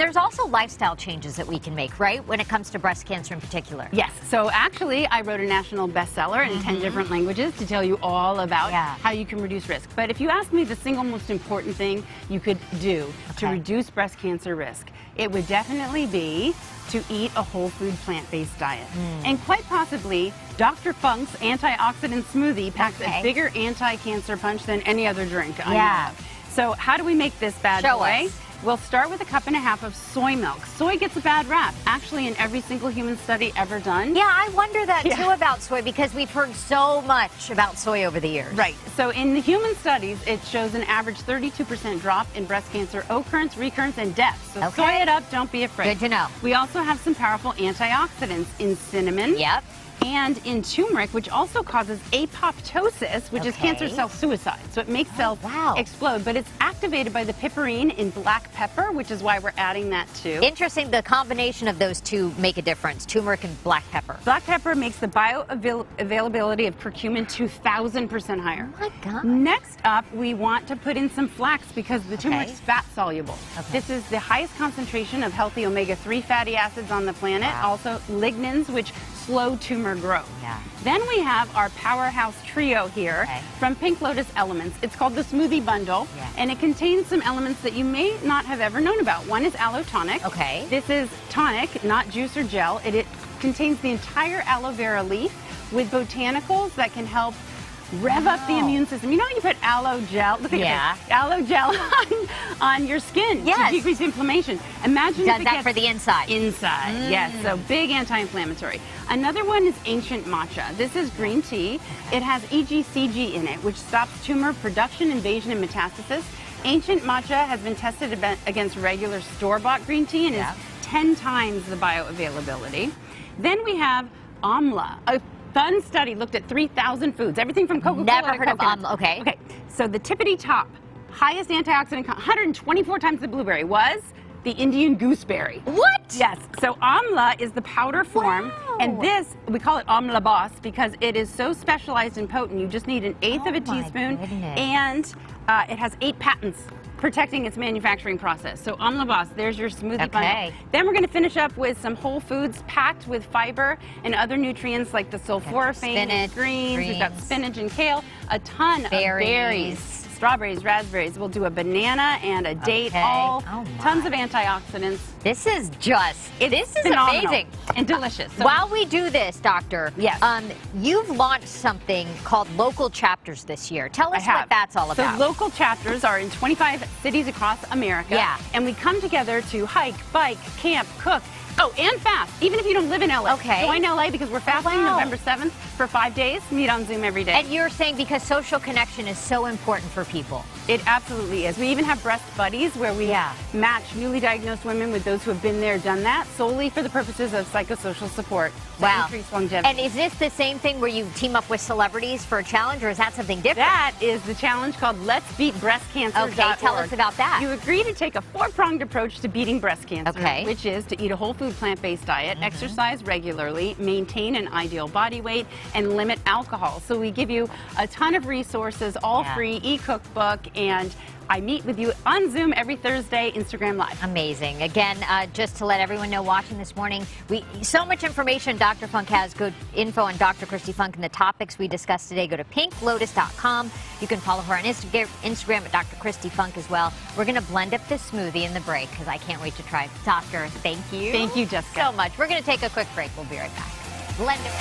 there's also lifestyle changes that we can make, right, when it comes to breast cancer in particular. Yes. So actually, I wrote a national bestseller in 10 different languages to tell you all about how you can reduce risk. But if you ask me the single most important thing you could do to reduce breast cancer risk, it would definitely be to eat a whole food plant-based diet. And quite possibly, Dr. Funk's antioxidant smoothie packs a bigger anti-cancer punch than any other drink I know of. So how do we make this bad boy? We'll start with 1.5 cups of soy milk. Soy gets a bad rap, actually, in every single human study ever done. Yeah, I wonder that too about soy, because we've heard so much about soy over the years. Right. So in the human studies, it shows an average 32% drop in breast cancer occurrence, recurrence, and death. So soy it up, don't be afraid. Good to know. We also have some powerful antioxidants in cinnamon. And in turmeric, which also causes apoptosis, which is cancer cell suicide. So it makes cells explode, but it's activated by the piperine in black pepper, which is why we're adding that too. Interesting, the combination of those two make a difference, turmeric and black pepper. Black pepper makes the bioavailability of curcumin 2,000% higher. Oh my God. Next up, we want to put in some flax because the turmeric's fat soluble. This is the highest concentration of healthy omega-3 fatty acids on the planet. Also lignans, which slow tumor growth. Then we have our powerhouse trio here from Pink Lotus Elements. It's called the Smoothie Bundle, and it contains some elements that you may not have ever known about. One is aloe tonic. This is tonic, not juice or gel. It contains the entire aloe vera leaf with botanicals that can help rev up the immune system. You know, you put aloe gel, look at aloe gel on your skin to decrease inflammation. Imagine if it that for the inside. Yes, so big anti-inflammatory. Another one is ancient matcha. This is green tea. It has EGCG in it, which stops tumor production, invasion, and metastasis. Ancient matcha has been tested against regular store-bought green tea and is 10 times the bioavailability. Then we have Amla, a fun study looked at 3,000 foods, everything from Coca-Cola Never to heard of Amla. Okay, so the tippity top, highest antioxidant, 124 times the blueberry, was the Indian gooseberry. What? Yes. So Amla is the powder form, and this, we call it Amla Boss because it is so specialized and potent. You just need 1/8 of a teaspoon, and it has 8 patents protecting its manufacturing process. So Amla Boss, there's your smoothie bundle. Then we're going to finish up with some whole foods packed with fiber and other nutrients like the sulforaphane and greens. We've got spinach and kale, a ton of berries, strawberries, raspberries. We'll do a banana and a date, all tons of antioxidants. This is phenomenal. amazing And delicious. So while we do this, Doctor, you've launched something called Local Chapters this year. Tell us what that's all about. So local chapters are in 25 cities across America. And we come together to hike, bike, camp, cook. Oh, and fast, even if you don't live in LA. Join LA because we're fasting November 7th for 5 days. Meet on Zoom every day. And you're saying because social connection is so important for people. It absolutely is. We even have breast buddies where we match newly diagnosed women with those who have been there, done that, solely for the purposes of psychosocial support to increase longevity. And is this the same thing where you team up with celebrities for a challenge, or is that something different? That is the challenge called Let's Beat Breast Cancer. Okay, tell us about that. You agree to take a 4-pronged approach to beating breast cancer, which is to eat a whole food plant-based diet, exercise regularly, maintain an ideal body weight, and limit alcohol. So we give you a ton of resources, all free, e-cookbook, and I meet with you on Zoom every Thursday, Instagram Live. Amazing. Again, just to let everyone know watching this morning, so much information Dr. Funk has. Good info on Dr. Kristi Funk and the topics we discussed today. Go to pinklotus.com. You can follow her on Instagram at Dr. Kristi Funk as well. We're going to blend up this smoothie in the break because I can't wait to try it. Doctor, thank you. Thank you, Jessica. So much. We're going to take a quick break. We'll be right back. Blend it.